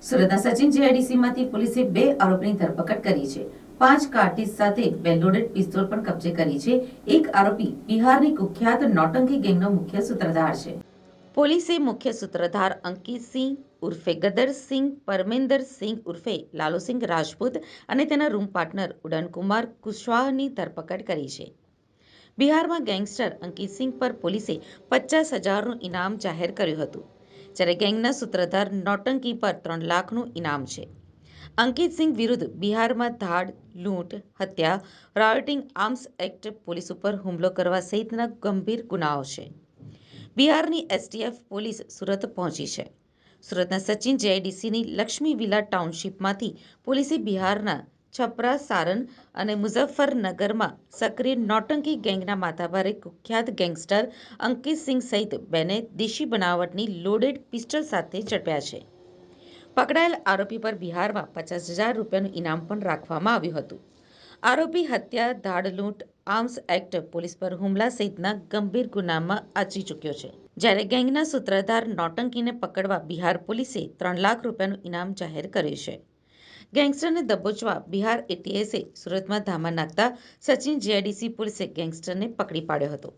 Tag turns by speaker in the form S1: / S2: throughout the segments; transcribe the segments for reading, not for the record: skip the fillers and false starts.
S1: સુરતના સચિન જીઆઈડીસીમાંથી પોલીસે 2 આરોપીની ધરપકડ કરી છે। 5 કાર્ટિજ સાથે 2 લોડેડ પિસ્તોલ પણ કબજે કરી છે। એક આરોપી બિહારની કુખ્યાત નોટંકી ગેંગનો મુખ્ય સૂત્રધાર છે। પોલીસે મુખ્ય સૂત્રધાર અંકિત સિંહ ઉર્ફે ગદર સિંહ, પરમેન્દર સિંહ ઉર્ફે લાલુસિંહ રાજપૂત અને તેના રૂમ પાર્ટનર ઉડન કુમાર કુશવાહાની ધરપકડ કરી છે। બિહારમાં ગેંગસ્ટર અંકિત સિંહ પર પોલીસે 50,000નું ઇનામ જાહેર કર્યું હતું, જ્યારે ગેંગના સૂત્રધાર નોટંકી પર 3 લાખનું ઇનામ છે। અંકિત સિંહ વિરુદ્ધ બિહારમાં ધાડ, લૂંટ, હત્યા, રાયોટિંગ, આર્મ્સ એક્ટ, પોલીસ ઉપર હુમલો કરવા સહિતના ગંભીર ગુનાઓ છે। બિહારની એસટીએફ પોલીસ સુરત પહોંચી છે। સુરતના સચિન જેઆઈડીસીની લક્ષ્મી વિલા ટાઉનશીપમાંથી પોલીસે બિહારના છપરા, સારન અને મુઝફ્ફરનગરમાં સક્રિય નોટંકી ગેંગના માથાભારે કુખ્યાત ગેંગસ્ટર અંકિત સિંહ સહિત 2ને દેશી બનાવટની લોડેડ પિસ્ટલ સાથે ઝડપ્યા છે। પકડાયેલ આરોપી પર બિહારમાં 50,000 રૂપિયાનું ઇનામ પણ રાખવામાં આવ્યું હતું। આરોપી હત્યા, ધાડ, લૂંટ, આર્મ્સ એક્ટ, પોલીસ પર હુમલા સહિતના ગંભીર ગુનામાં આચરી ચૂક્યો છે। જ્યારે ગેંગના સૂત્રધાર નોટંકીને પકડવા બિહાર પોલીસે 3 લાખ રૂપિયાનું ઇનામ જાહેર કર્યું છે। ગેંગસ્ટરને દબોચવા બિહાર એટીએસે સુરતમાં ધામા નાખતા સચિન જીઆઈડીસી પોલીસે ગેંગસ્ટરને પકડી પાડ્યો હતો।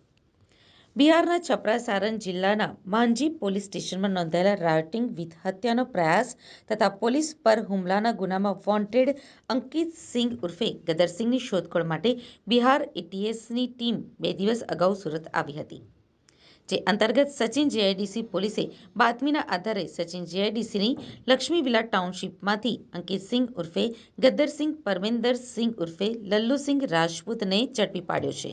S1: બિહારના છપરા સારન જિલ્લાના માંઝી પોલીસ સ્ટેશનમાં નોંધાયેલા રાયોટિંગ વિથ હત્યાનો પ્રયાસ તથા પોલીસ પર હુમલાના ગુનામાં વોન્ટેડ અંકિત સિંહ ઉર્ફે ગદરસિંહની શોધખોળ માટે બિહાર એટીએસની ટીમ 2 દિવસ અગાઉ સુરત આવી હતી, જે અંતર્ગત સચિન જીઆઈડીસી પોલીસે બાતમીના આધારે સચિન જીઆઈડીસીની લક્ષ્મી વિલા ટાઉનશીપમાંથી અંકિત સિંહ ઉર્ફે ગદરસિંહ, પરમેન્દર સિંહ ઉર્ફે લલ્લુસિંહ રાજપૂતને ઝડપી પાડ્યો છે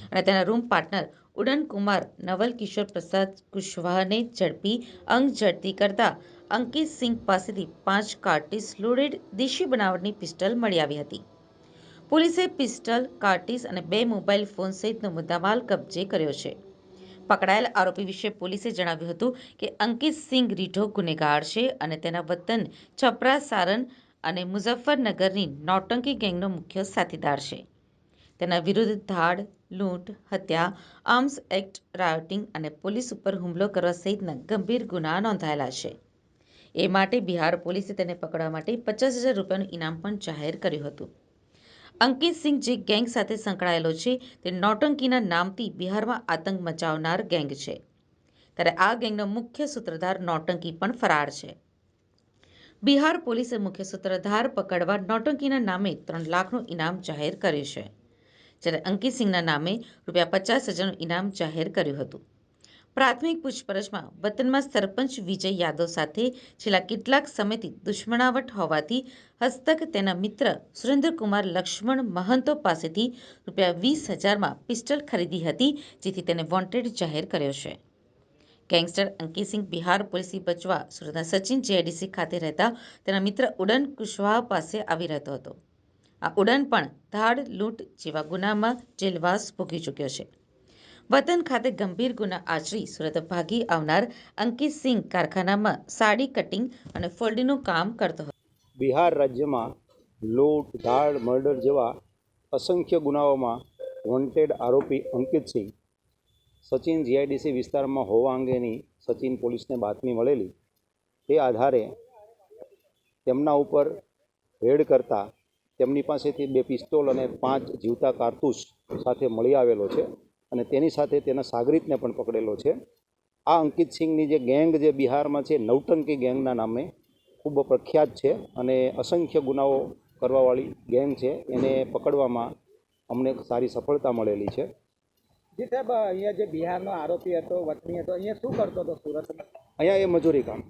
S1: અને તેના રૂમ પાર્ટનર ઉડન કુમાર નવલ કિશોર પ્રસાદ કુશવાહાને ઝડપી અંગ ઝડતી કરતા અંકિત સિંહ પાસેથી 5 કાર્ટિજ લોડેડ દેશી બનાવટની પિસ્ટલ મળી આવી હતી। પોલીસે પિસ્ટલ, કાર્ટિજ અને 2 મોબાઈલ ફોન સહિતનો મુદ્દામાલ કબજે કર્યો છે। પકડાયેલ આરોપી વિશે પોલીસે જણાવ્યું હતું કે અંકિત સિંહ રીઢો ગુનેગાર છે અને તેના વતન છપરા સારન અને મુઝફ્ફરનગરની નોટંકી ગેંગનો મુખ્ય સાથીદાર છે। તેના વિરુદ્ધ ધાડ, લૂંટ, હત્યા, આર્મ્સ એક્ટ, રાયોટિંગ અને પોલીસ ઉપર હુમલો કરવા સહિતના ગંભીર ગુના નોંધાયેલા છે। એ માટે બિહાર પોલીસે તેને પકડવા માટે 50,000 રૂપિયાનું ઇનામ પણ જાહેર કર્યું હતું। અંકિત સિંહ જે ગેંગ સાથે સંકળાયેલો છે તે નોટંકીના નામથી બિહારમાં આતંક મચાવનાર ગેંગ છે, ત્યારે આ ગેંગનો મુખ્ય સૂત્રધાર નોટંકી પણ ફરાર છે। બિહાર પોલીસે મુખ્ય સૂત્રધાર પકડવા નોટંકીના નામે 3 લાખનું ઇનામ જાહેર કર્યું છે, જ્યારે અંકિત સિંહના નામે ₹50,000નું ઇનામ જાહેર કર્યું હતું। પ્રાથમિક પૂછપરછમાં વતનમાં સરપંચ વિજય યાદવ સાથે છેલ્લા કેટલાક સમયથી દુશ્મનાવટ હોવાથી હસ્તક તેના મિત્ર સુરેન્દ્રકુમાર લક્ષ્મણ મહંતો પાસેથી ₹20,000માં પિસ્ટલ ખરીદી હતી, જેથી તેને વોન્ટેડ જાહેર કર્યો છે। ગેંગસ્ટર અંકિત સિંહ બિહાર પોલીસથી બચવા સુરતના સચિન જીઆઈડીસી ખાતે રહેતા તેના મિત્ર ઉડન કુશવાહા પાસે આવી રહેતો હતો। આ ઉડન પણ ધાડ, લૂંટ જેવા ગુનામાં જેલવાસ ભોગવી ચૂક્યો છે। વતન ખાતે ગંભીર ગુના આચરી સુરત ભાગી આવનાર અંકિત સિંહ કારખાનામાં સાડી કટિંગ અને ફોલ્ડિંગનું કામ કરતો હતો।
S2: બિહાર રાજ્યમાં લૂંટ, ધાડ, મર્ડર જેવા અસંખ્ય ગુનાઓમાં વોન્ટેડ આરોપી અંકિત સિંહ સચિન જીઆઈડીસી વિસ્તારમાં હોવા અંગેની સચિન પોલીસને બાતમી મળેલી, તે આધારે તેમના ઉપર રેડ કરતા તેમની પાસેથી 2 પિસ્તોલ અને 5 જીવતા કારતૂસ સાથે મળી આવેલો છે અને તેની સાથે તેના સાગરીતને પણ પકડેલો છે। આ અંકિત સિંહની જે ગેંગ જે બિહારમાં છે, નૌટંકી ગેંગના નામે ખૂબ પ્રખ્યાત છે અને અસંખ્ય ગુનાઓ કરવાવાળી ગેંગ છે। એને પકડવામાં અમને સારી સફળતા મળેલી છે।
S3: જી સાહેબ, અહીંયા જે બિહારનો આરોપી હતો, વતની હતો, અહીંયા શું કરતો હતો સુરતમાં?
S2: અહીંયા એ મજૂરી કામ